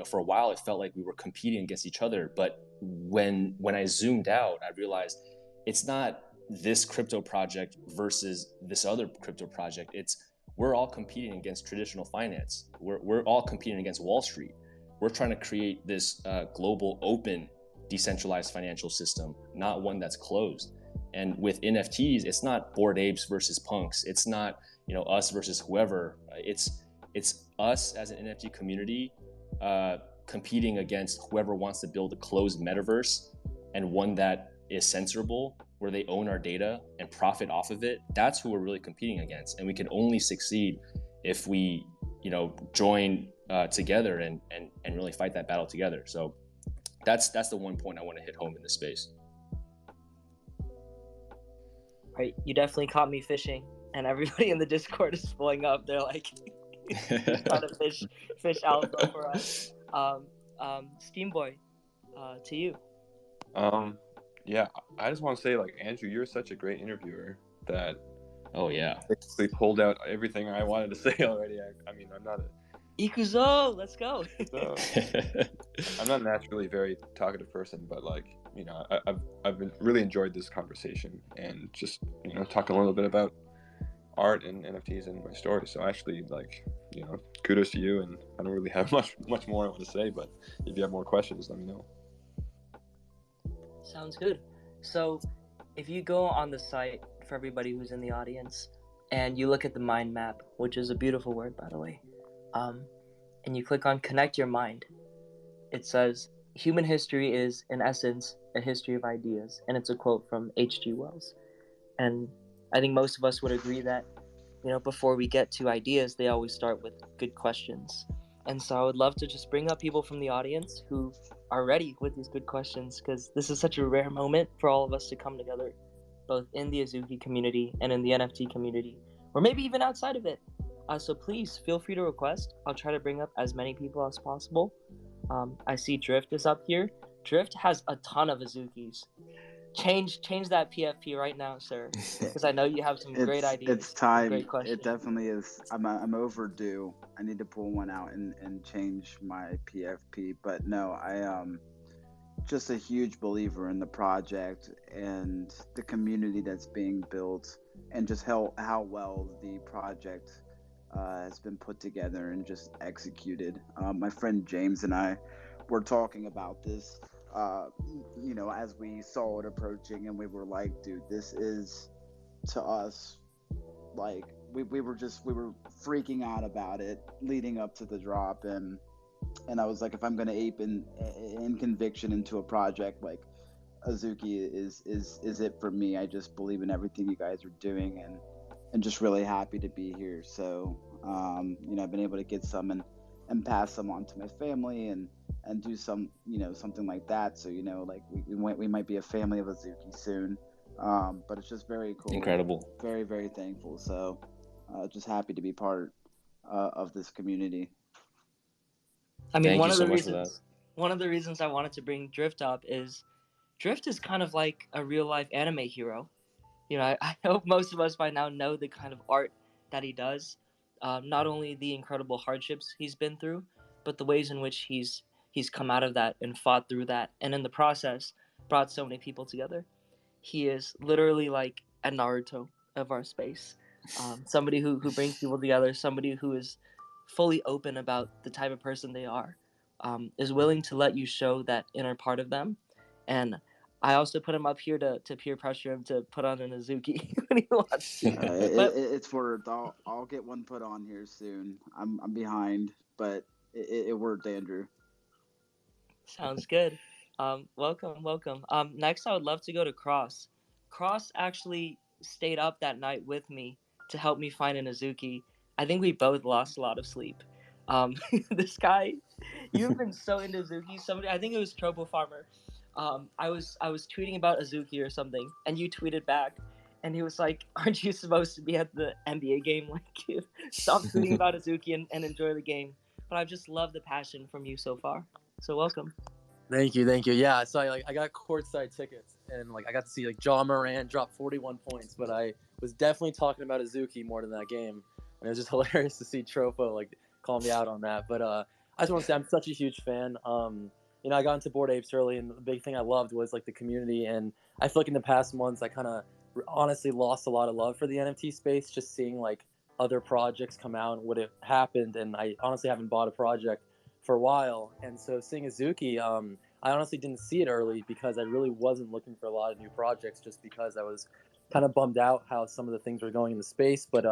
for a while it felt like we were competing against each other. But when I zoomed out, I realized it's not this crypto project versus this other crypto project. We're all competing against traditional finance. We're all competing against Wall Street. We're trying to create this global, open, decentralized financial system, not one that's closed. And with NFTs, it's not Bored Apes versus punks. It's not, us versus whoever. It's us as an NFT community competing against whoever wants to build a closed metaverse, and one that is censorable, where they own our data and profit off of it. That's who we're really competing against. And we can only succeed if we, join together and really fight that battle together. So that's the one point I want to hit home in this space. Right, you definitely caught me fishing, and everybody in the Discord is pulling up. They're like trying to fish alpha for us. Steamboy, to you. Yeah, I just want to say, Andrew, you're such a great interviewer that. Oh yeah. Basically pulled out everything I wanted to say already. I mean, I'm not a Ikuzo, let's go. I'm not naturally a very talkative person, but I've really enjoyed this conversation and just talking a little bit about art and NFTs and my story. So actually, kudos to you. And I don't really have much more I want to say, but if you have more questions, let me know. Sounds good. So if you go on the site, for everybody who's in the audience, and you look at the mind map, which is a beautiful word, by the way, and you click on connect your mind, it says human history is, in essence, a history of ideas. And it's a quote from H.G. Wells. And I think most of us would agree that, before we get to ideas, they always start with good questions. And so I would love to just bring up people from the audience who are ready with these good questions, because this is such a rare moment for all of us to come together, both in the Azuki community and in the NFT community, or maybe even outside of it. So please feel free to request. I'll try to bring up as many people as possible. I see Drift is up here. Drift has a ton of Azukis. Change that PFP right now, sir, because I know you have some great ideas. It's time. Great questions. It definitely is. I'm overdue. I need to pull one out and change my PFP. But no, I just a huge believer in the project and the community that's being built, and just how well the project has been put together and just executed. My friend James and I were talking about this, as we saw it approaching, and we were like, dude, this is, to us, like, we were freaking out about it leading up to the drop, and I was like, if I'm going to ape in conviction into a project, like Azuki is it for me. I just believe in everything you guys are doing, and just really happy to be here. So, I've been able to get some and pass some on to my family and do some, something like that. So, we might be a family of Azuki soon. But it's just very cool. Incredible. Very, very thankful. So, just happy to be part of this community. I mean, Thank you so much for that. One of the reasons I wanted to bring Drift up is Drift is kind of like a real life anime hero. I hope most of us by now know the kind of art that he does. Not only the incredible hardships he's been through, but the ways in which he's come out of that and fought through that, and in the process brought so many people together. He is literally like a Naruto of our space. Somebody who brings people together, somebody who is fully open about the type of person they are, is willing to let you show that inner part of them. And I also put him up here to peer pressure him to put on an Azuki when he wants to. It's worked. I'll get one put on here soon. I'm behind, but it worked, Andrew. Sounds good. Welcome. Next, I would love to go to Cross. Cross actually stayed up that night with me to help me find an Azuki. I think we both lost a lot of sleep. This guy, you've been so into Azuki. I think it was Tropo Farmer. I was tweeting about Azuki or something, and you tweeted back, and he was like, "Aren't you supposed to be at the NBA game? Like, stop tweeting about Azuki and enjoy the game." But I've just loved the passion from you so far. So welcome. Thank you. Yeah, so I got courtside tickets, and I got to see Ja Morant drop 41 points, but I was definitely talking about Azuki more than that game, and it was just hilarious to see Tropo call me out on that. But I just want to say I'm such a huge fan. You know, I got into Bored Apes early, and the big thing I loved was like the community. And I feel like in the past months, I kind of honestly lost a lot of love for the NFT space, just seeing like other projects come out and what it happened. And I honestly haven't bought a project for a while. And so seeing Azuki, I honestly didn't see it early because I really wasn't looking for a lot of new projects, just because I was kind of bummed out how some of the things were going in the space. But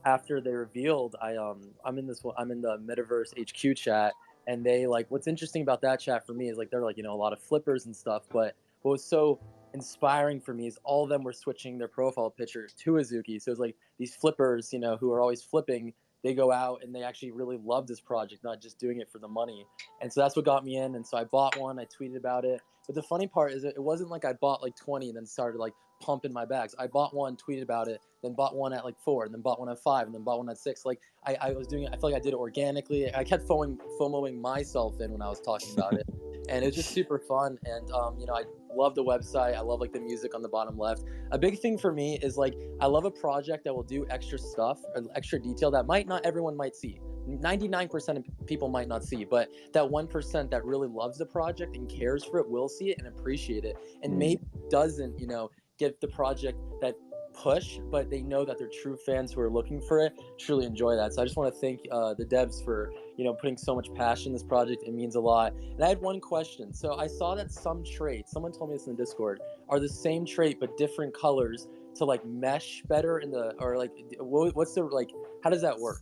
after they revealed, I'm in the Metaverse HQ chat, and they like, what's interesting about that chat for me is like they're like, you know, a lot of flippers and stuff, but what was so inspiring for me is all of them were switching their profile picture to Azuki. So it's like these flippers, you know, who are always flipping, they go out and they actually really love this project, not just doing it for the money. And so that's what got me in. And so I bought one, I tweeted about it. But the funny part is it wasn't like I bought like 20 and then started like pumping my bags. I bought one, tweeted about it, then bought one at like 4, and then bought one at 5, and then bought one at 6. Like I was doing it. I feel like I did it organically. I kept FOMOing myself in when I was talking about it, and it was just super fun. And you know, I love the website. I love like the music on the bottom left. A big thing for me is like I love a project that will do extra stuff, or extra detail that not everyone might see. 99% of people might not see, but that 1% that really loves the project and cares for it will see it and appreciate it, and maybe doesn't, you know, get the project that push, but they know that they're true fans who are looking for it truly enjoy that. So I just want to thank the devs for, you know, putting so much passion in this project. It means a lot. And I had one question. So I saw that some traits, someone told me this in the Discord, are the same trait but different colors to like mesh better in the, or like what's the, like, how does that work?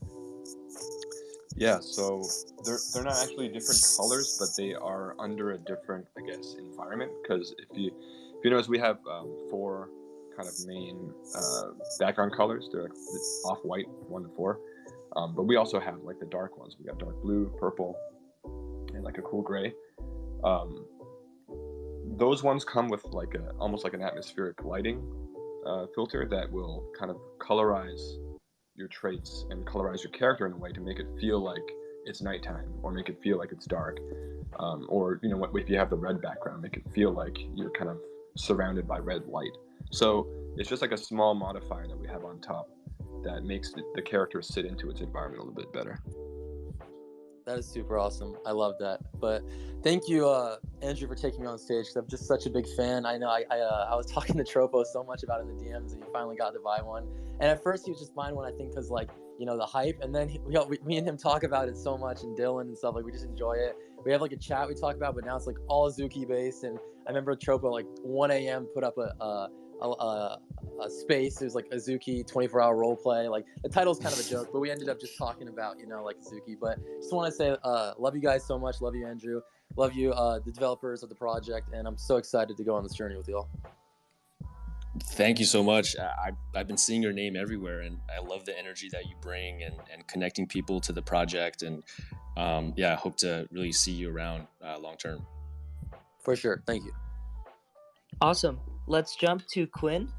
Yeah, so they're not actually different colors, but they are under a different, I guess, environment. Because if you notice, we have 4 kind of main background colors. They're like off-white, 1 to 4. But we also have like the dark ones. We got dark blue, purple, and like a cool gray. Those ones come with like almost like an atmospheric lighting filter that will kind of colorize your traits and colorize your character in a way to make it feel like it's nighttime, or make it feel like it's dark, or, you know, if you have the red background, make it feel like you're kind of surrounded by red light. So it's just like a small modifier that we have on top that makes the character sit into its environment a little bit better. That is super awesome. I love that. But thank you, Andrew, for taking me on stage, because I'm just such a big fan. I know I was talking to Tropo so much about it in the DMs, and he finally got to buy one. And at first he was just buying one, I think, because like, you know, the hype. And then me and him talk about it so much, and Dylan and stuff, like we just enjoy it. We have like a chat we talk about, but now it's like all Azuki based. And I remember Tropo like 1 a.m. put up a space. It was like Azuki 24-hour role play. Like the title's kind of a joke, but we ended up just talking about, you know, like Azuki. But just want to say love you guys so much. Love you, Andrew. Love you, the developers of the project, and I'm so excited to go on this journey with you all. Thank you so much. I've been seeing your name everywhere, and I love the energy that you bring, and connecting people to the project. And yeah, I hope to really see you around long term. For sure. Thank you. Awesome. Let's jump to Quinn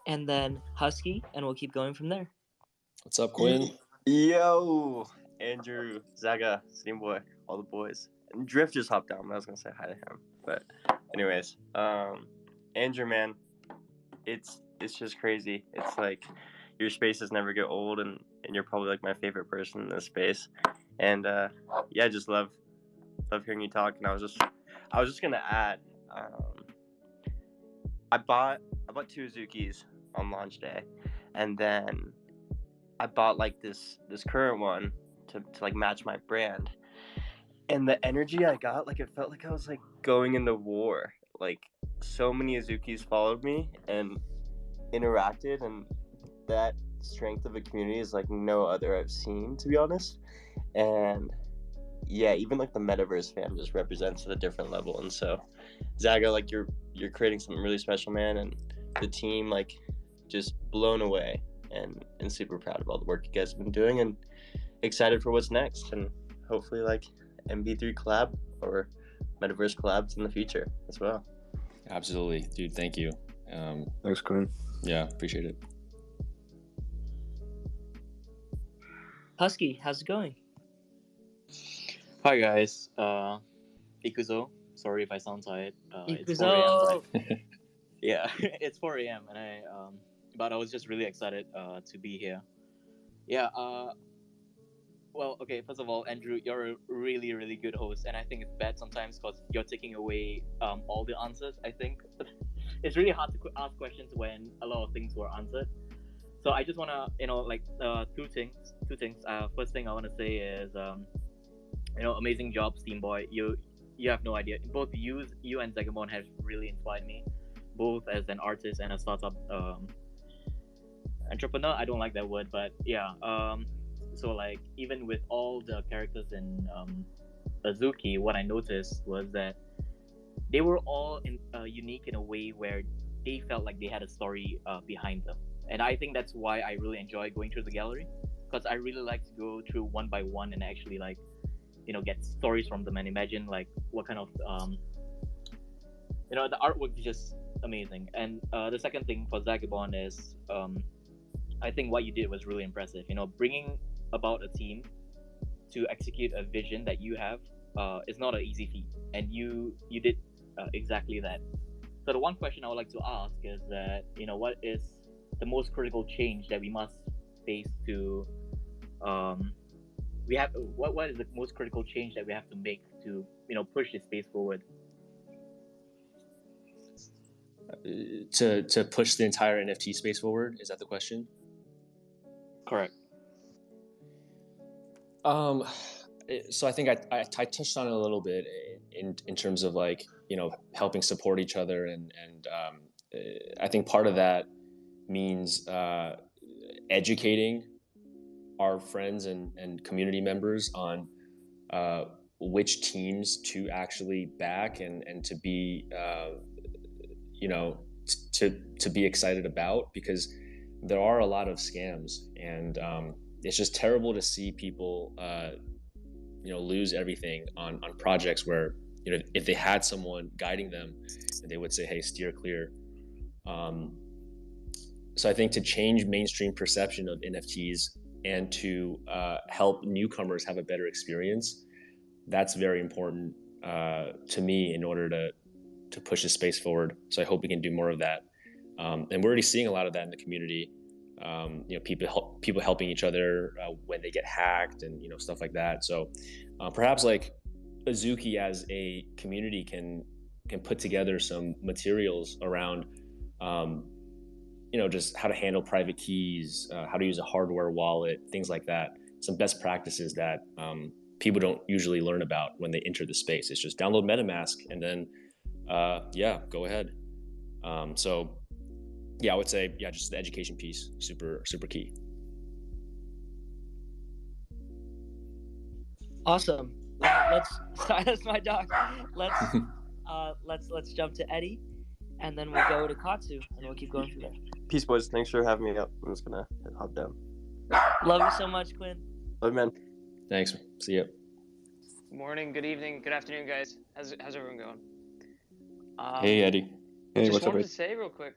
and then Husky, and we'll keep going from there. What's up, Quinn? Yo, Andrew, Zaga, Steam Boy, all the boys. And Drift just hopped down, but I was gonna say hi to him. But anyways, Andrew, man, it's just crazy. It's like your spaces never get old, and you're probably like my favorite person in this space. And yeah, just love hearing you talk. And I was just gonna add, I bought 2 Azukis on launch day, and then I bought like this current one to like match my brand. And the energy I got, like, it felt like I was like going into war. Like, so many Azukis followed me and interacted, and that strength of a community is like no other I've seen, to be honest. And yeah, even like the Metaverse fam just represents at a different level. And so, Zaga, like you're creating something really special, man, and the team, like, just blown away and super proud of all the work you guys have been doing, and excited for what's next, and hopefully like MB3 collab or Metaverse collabs in the future as well. Absolutely, dude. Thank you. Thanks, Quinn. Yeah, appreciate it. Husky, how's it going? Hi guys, Ikuzo. Sorry if I sound tired. It's 4 Ikuzo! a.m. Yeah, it's 4 a.m. and but I was just really excited to be here. Yeah, Well, okay. First of all, Andrew, you're a really, really good host, and I think it's bad sometimes because you're taking away all the answers. I think it's really hard to ask questions when a lot of things were answered. So I just wanna, two things. Two things. First thing I wanna say is, amazing job, Steamboy. You have no idea. Both you and Zagamon have really inspired me, both as an artist and a startup entrepreneur. I don't like that word, but yeah. So like even with all the characters in Azuki, what I noticed was that they were all unique in a way where they felt like they had a story behind them, and I think that's why I really enjoy going through the gallery, because I really like to go through one by one and actually like get stories from them and imagine like what kind of the artwork is just amazing. And the second thing for Zagabon is I think what you did was really impressive. Bringing about a team to execute a vision that you have is not an easy feat, and you did exactly that. So the one question I would like to ask is that what is the most critical change that we must face to we have what is the most critical change that we have to make to push this space forward? To push the entire NFT space forward, is that the question? Correct. So I think I touched on it a little bit in terms of like helping support each other, and I think part of that means educating our friends and community members on which teams to actually back and to be to be excited about, because there are a lot of scams, and it's just terrible to see people lose everything on projects where if they had someone guiding them, they would say, hey, steer clear. So I think to change mainstream perception of NFTs and to help newcomers have a better experience, that's very important to me in order to push the space forward. So I hope we can do more of that. And we're already seeing a lot of that in the community. People helping each other when they get hacked and stuff like that. So perhaps like Azuki as a community can put together some materials around just how to handle private keys, how to use a hardware wallet, things like that. Some best practices that people don't usually learn about when they enter the space. It's just download MetaMask and then go ahead. So yeah, I would say just the education piece, super key. Awesome. That's my dog. Let's jump to Eddie, and then we'll go to Katsu, and we'll keep going from there. Peace, boys. Thanks for having me up. I'm just gonna hop down. Love you so much, Quinn. Love you, man. Thanks. See ya. Good morning, good evening, good afternoon, guys. How's everyone going? Hey, Eddie. Hey, Just what's up? wanted to say real quick.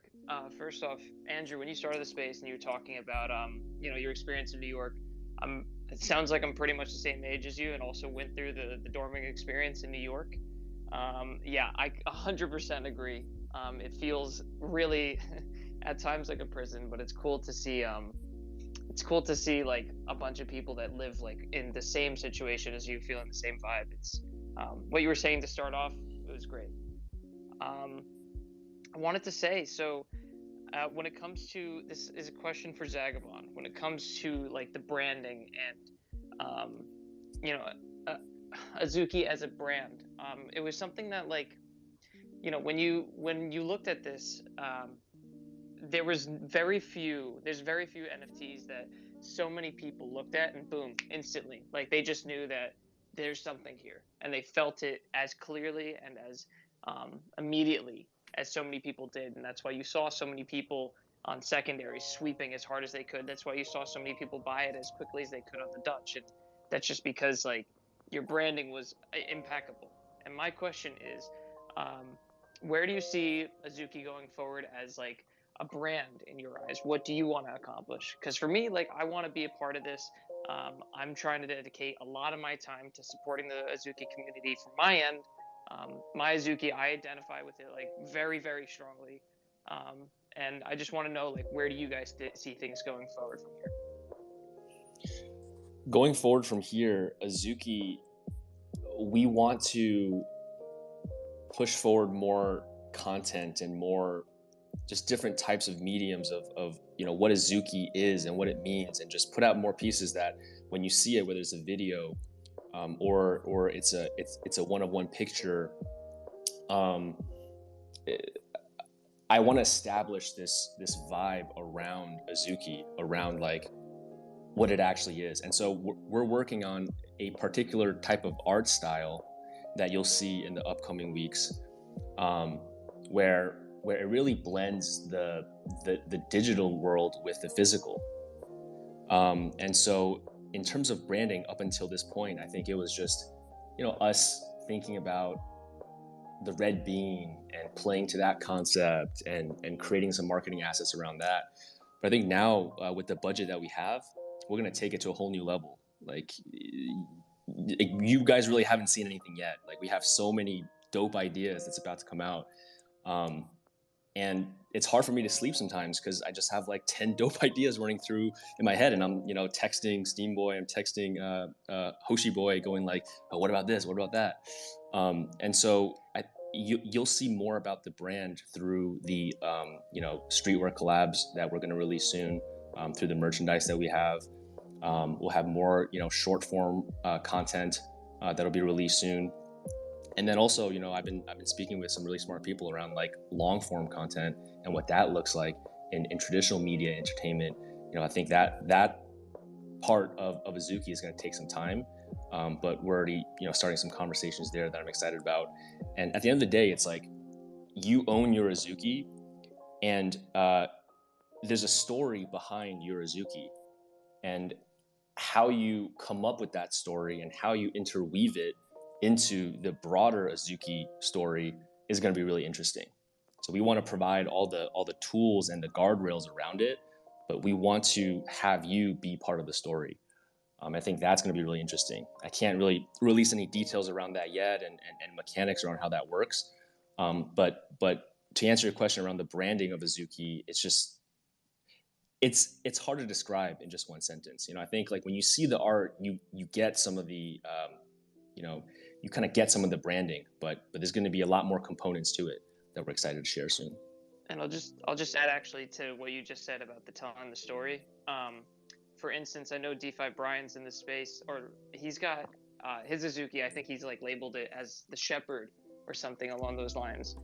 First off, Andrew, when you started the space and you were talking about your experience in New York, it sounds like I'm pretty much the same age as you, and also went through the dorming experience in New York. I 100% agree. It feels really at times like a prison, but it's cool to see. It's cool to see like a bunch of people that live like in the same situation as you, feeling the same vibe. It's what you were saying to start off. It was great. I wanted to say, so when it comes to, this is a question for Zagabon, when it comes to like the branding and Azuki as a brand, it was something that like when you looked at this, there's very few NFTs that so many people looked at and boom, instantly, like they just knew that there's something here, and they felt it as clearly and as immediately as so many people did. And that's why you saw so many people on secondary sweeping as hard as they could. That's why you saw so many people buy it as quickly as they could on the Dutch. And that's just because like your branding was impeccable. And my question is, where do you see Azuki going forward as like a brand in your eyes? What do you want to accomplish? Because for me, like I want to be a part of this. I'm trying to dedicate a lot of my time to supporting the Azuki community from my end. My Azuki, I identify with it like very, very strongly. And I just want to know, like, where do you guys see things going forward from here? going forward from here, Azuki, we want to push forward more content and more just different types of mediums of what Azuki is and what it means, and just put out more pieces that when you see it, whether it's a video or it's a one-of-one picture, I want to establish this vibe around Azuki, around like what it actually is. And so we're working on a particular type of art style that you'll see in the upcoming weeks, where it really blends the digital world with the physical. And so in terms of branding, up until this point, I think it was just, us thinking about the red bean and playing to that concept and creating some marketing assets around that. But I think now with the budget that we have, we're going to take it to a whole new level. Like, you guys really haven't seen anything yet. Like, we have so many dope ideas that's about to come out. And it's hard for me to sleep sometimes because I just have like 10 dope ideas running through in my head. And I'm, texting Steamboy, I'm texting Hoshi Boy, going like, oh, what about this? What about that? And so you'll see more about the brand through the, streetwear collabs that we're going to release soon, through the merchandise that we have. We'll have more, short form content that'll be released soon. And then also, I've been speaking with some really smart people around like long form content and what that looks like in traditional media entertainment. I think that part of Azuki is going to take some time, but we're already starting some conversations there that I'm excited about. And at the end of the day, it's like you own your Azuki, and there's a story behind your Azuki, and how you come up with that story and how you interweave it into the broader Azuki story is going to be really interesting. So we want to provide all the tools and the guardrails around it, but we want to have you be part of the story. I think that's going to be really interesting. I can't really release any details around that yet and mechanics around how that works. But to answer your question around the branding of Azuki, it's just, it's hard to describe in just one sentence. I think like when you see the art, you get some of the, you kind of get some of the branding, but there's going to be a lot more components to it that we're excited to share soon. And I'll just add actually to what you just said about the telling the story. For instance, I know DeFi Brian's in this space, or he's got his Azuki. I think he's like labeled it as the Shepherd or something along those lines.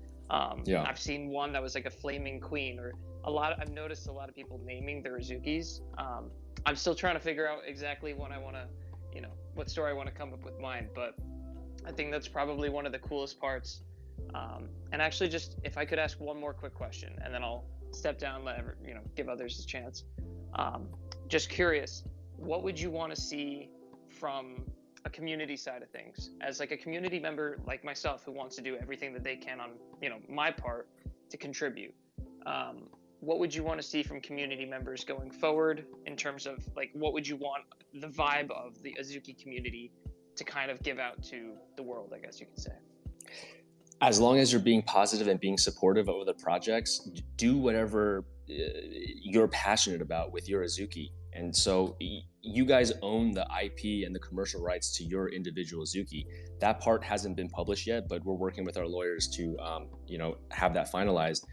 Yeah. I've seen one that was like a flaming queen, or I've noticed a lot of people naming their Azukis. I'm still trying to figure out exactly what I want to, what story I want to come up with mine, but I think that's probably one of the coolest parts. And actually, just if I could ask one more quick question, and then I'll step down, give others a chance. Just curious, what would you want to see from a community side of things, as like a community member like myself who wants to do everything that they can on, my part to contribute? What would you want to see from community members going forward in terms of like, what would you want the vibe of the Azuki community to kind of give out to the world, I guess you could say? As long as you're being positive and being supportive of the projects, do whatever you're passionate about with your Azuki. And so you guys own the IP and the commercial rights to your individual Azuki. That part hasn't been published yet, but we're working with our lawyers to, have that finalized.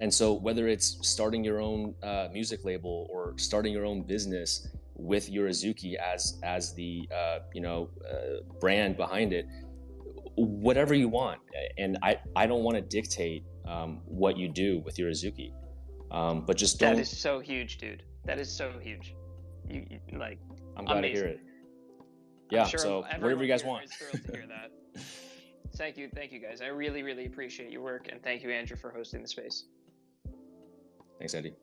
And so whether it's starting your own music label or starting your own business with your Azuki as the brand behind it, whatever you want. And I don't want to dictate what you do with your Azuki, but just don't. That is so huge, dude. That is so huge. You like. I'm glad amazing. to hear it. Yeah. Sure so whatever you guys want. Is thrilled to hear that. Thank you, guys. I really, really appreciate your work, and thank you, Andrew, for hosting the space. Thanks, Eddie.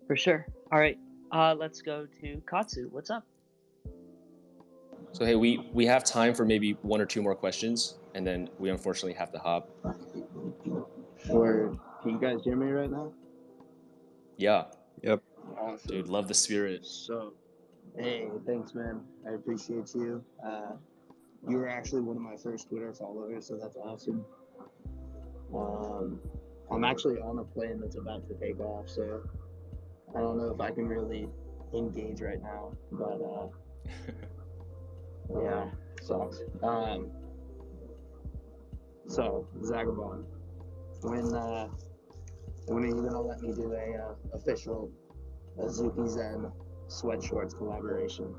For sure. All right. Let's go to Katsu. What's up? So hey, we have time for maybe one or two more questions, and then we unfortunately have to hop. Can you guys hear me right now? Yeah. Yep. Awesome. Dude, love the spirit. So, hey, thanks, man. I appreciate you. You were actually one of my first Twitter followers, so that's awesome. I'm actually on a plane that's about to take off, so I don't know if I can really engage right now, but Yeah, sucks. So Zagabond, when are you gonna let me do a official Azuki Zen sweatshorts collaboration?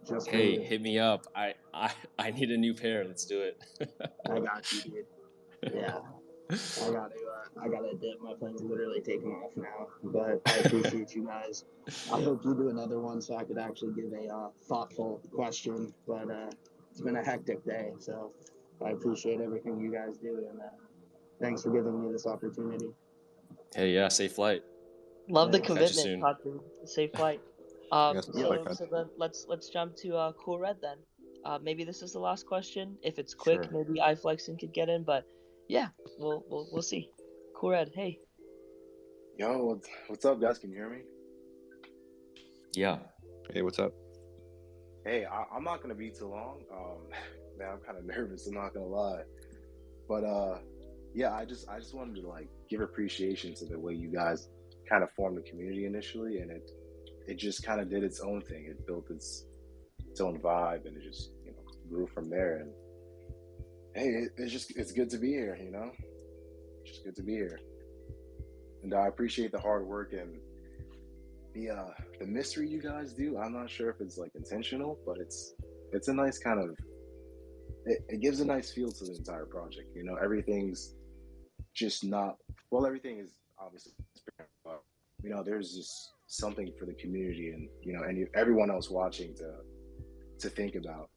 Just for Hey, you. hit me up. I need a new pair. Let's do it. I got you, dude. Yeah. I gotta dip. My plane's literally taking off now, but I appreciate you guys. I hope you do another one so I could actually give a thoughtful question. But it's been a hectic day, so I appreciate everything you guys do, and thanks for giving me this opportunity. Hey, yeah, safe flight. Love the Thanks. Catch you commitment, soon. Katu. Safe flight. Yes, So then let's jump to Cool Red then. Maybe this is the last question. If it's quick, Sure. maybe iFlexen could get in. But yeah, we'll see. Cool Red, hey. Yo, what's up, guys? Can you hear me? Yeah. Hey, what's up? Hey, I'm not gonna be too long. Man, I'm kind of nervous. I'm not gonna lie, but yeah, I just wanted to like give appreciation to the way you guys kind of formed the community initially, and it just kind of did its own thing. It built its own vibe, and it just grew from there. And hey, it's good to be here. It's just good to be here. And I appreciate the hard work and the mystery you guys do. I'm not sure if it's like intentional, but it's a nice kind of it gives a nice feel to the entire project. Everything's just not everything is obviously, but there's just something for the community and everyone else watching to think about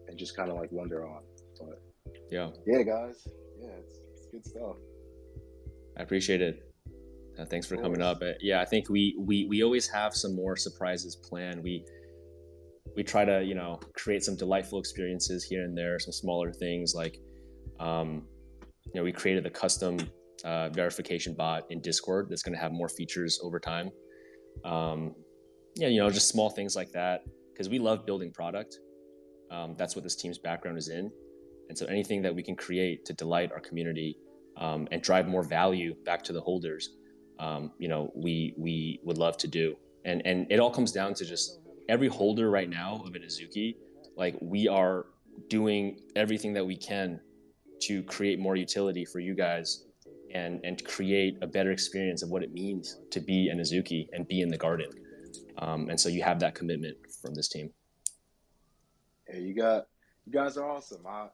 and just kind of like wonder on. But Yeah. yeah, guys, yeah, it's good stuff. I appreciate it. Thanks for coming course. up. Yeah, I think we always have some more surprises planned. We try to create some delightful experiences here and there, some smaller things like we created a custom verification bot in Discord that's going to have more features over time. Just small things like that, because we love building product. That's what this team's background is in, and so anything that we can create to delight our community and drive more value back to the holders, we would love to do. And it all comes down to just every holder right now of an Azuki, like we are doing everything that we can to create more utility for you guys and create a better experience of what it means to be an Azuki and be in the garden. And so you have that commitment from this team. Hey, you guys are awesome. I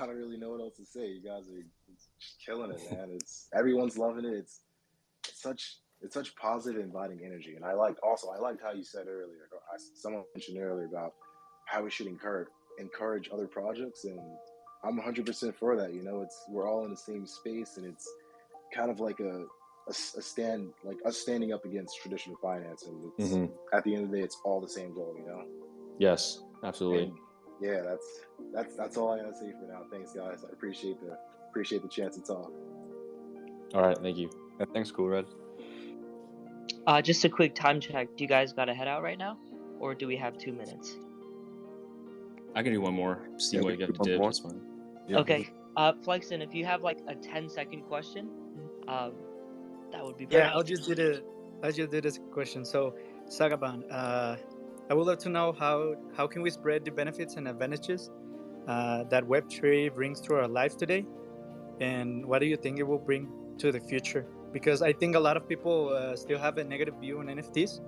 don't really know what else to say. You guys are just killing it, man. Everyone's loving it. It's such positive, inviting energy, and I liked how you said earlier. Someone mentioned earlier about how we should encourage other projects, and I'm 100% for that. We're all in the same space, and it's kind of like a stand, like us standing up against traditional finance, and it's at the end of the day, it's all the same goal. Yes, absolutely. And yeah, that's all I gotta say for now. Thanks, guys. I appreciate the chance to talk. All right, thank you. Yeah, thanks, Cool Red. Just a quick time check. Do you guys gotta head out right now, or do we have 2 minutes? I can do one more. See Yeah, what we you can got do to one dip. more. That's fine. Yeah. Okay. Flexen, if you have like a 10-second question, that would be perfect. Yeah, I'll just do this question. So, Sagaban, I would love to know how can we spread the benefits and advantages that Web3 brings to our life today, and what do you think it will bring to the future? Because I think a lot of people still have a negative view on NFTs,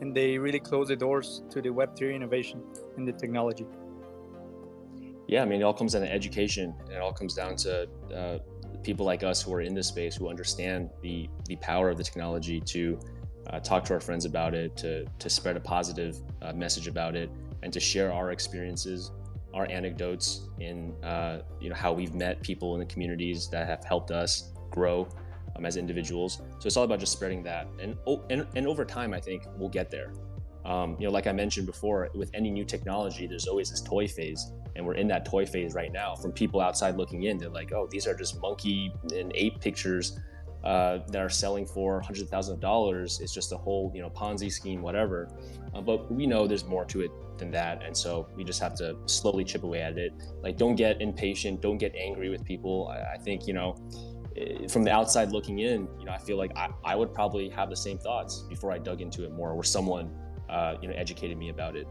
and they really close the doors to the Web3 innovation and the technology. Yeah, I mean, it all comes down to education, and it all comes down to people like us who are in this space, who understand the power of the technology to talk to our friends about it, to spread a positive message about it, and to share our experiences, our anecdotes in how we've met people in the communities that have helped us grow as individuals. So it's all about just spreading that, and over time, I think we'll get there. Like I mentioned before, with any new technology, there's always this toy phase, and we're in that toy phase right now. From people outside looking in, they're like, "Oh, these are just monkey and ape pictures that are selling for hundreds of thousands of dollars. It's just a whole, Ponzi scheme, whatever." But we know there's more to it than that, and so we just have to slowly chip away at it. Like, don't get impatient, don't get angry with people. I think, from the outside looking in, I feel like I would probably have the same thoughts before I dug into it more, or someone educated me about it.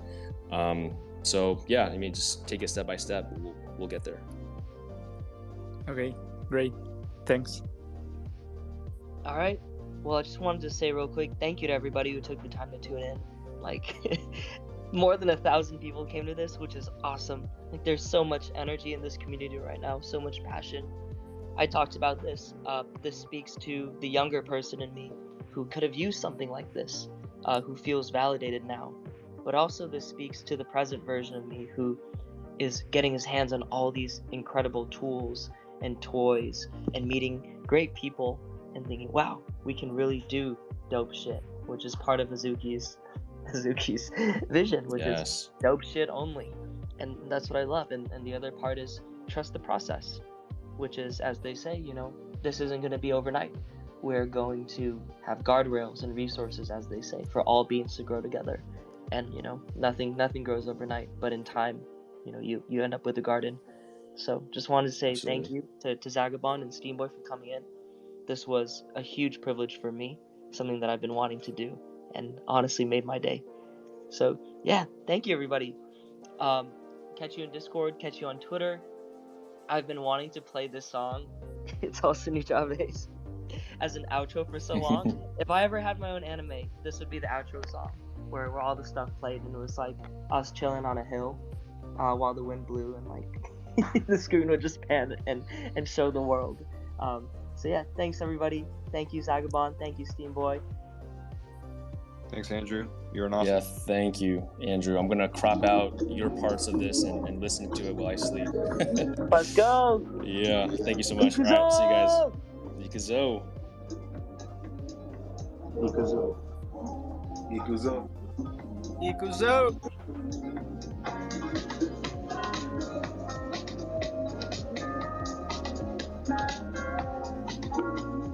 So yeah, I mean, just take it step by step. We'll get there. Okay, great. Thanks. All right. Well, I just wanted to say real quick, thank you to everybody who took the time to tune in. Like, more than 1,000 people came to this, which is awesome. Like, there's so much energy in this community right now, so much passion. I talked about this. This speaks to the younger person in me who could have used something like this, who feels validated now. But also this speaks to the present version of me who is getting his hands on all these incredible tools and toys and meeting great people and thinking, wow, we can really do dope shit, which is part of Azuki's vision, which is dope shit only. And that's what I love. And the other part is trust the process, which is, as they say, you know, this isn't going to be overnight. We're going to have guardrails and resources, as they say, for all beings to grow together. And, you know, nothing grows overnight, but in time, you know, you end up with a garden. So just wanted to say thank you to Zagabond and Steamboy for coming in. This was a huge privilege for me, something that I've been wanting to do, and honestly made my day. So yeah, thank you everybody. Catch you in Discord, catch you on Twitter. I've been wanting to play this song, It's All Cindy Chavez, as an outro for so long. If I ever had my own anime, this would be the outro song, where all the stuff played, and it was like us chilling on a hill while the wind blew, and like the screen would just pan and show the world. So yeah, thanks everybody. Thank you Zagabond. Thank you Steamboy. Thanks, Andrew. You're an awesome. Yeah, thank you, Andrew. I'm gonna crop out your parts of this and listen to it while I sleep. Let's go. Yeah, thank you so much. All right, see you guys. Ikuzo. Ikuzo. Ikuzo. Ikuzo.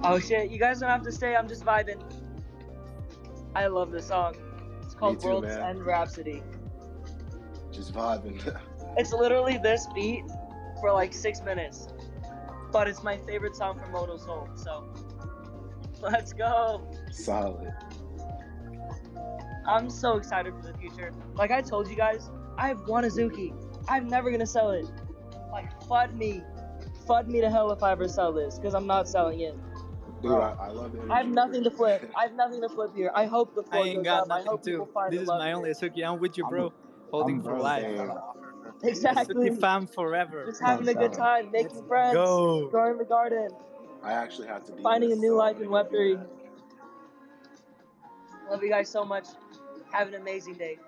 Oh shit, you guys don't have to stay, I'm just vibing. I love this song. It's called World's End Rhapsody. Just vibing. It's literally this beat for like 6 minutes. But it's my favorite song from Modal Soul, so let's go. Solid. I'm so excited for the future. Like I told you guys, I have one Azuki. I'm never gonna sell it. Like, FUD me. FUD me to hell if I ever sell this, because I'm not selling it. Dude, I love it. I have nothing to flip. I have nothing to flip here. I hope the floor goes up. I hope people find This it is love my only here. Azuki. I'm with you, bro. Holding for life. Exactly. Azuki fam forever. Just having a good time, making friends, go. growing the garden. I actually have to be finding a new life in Web3. Love you guys so much. Have an amazing day.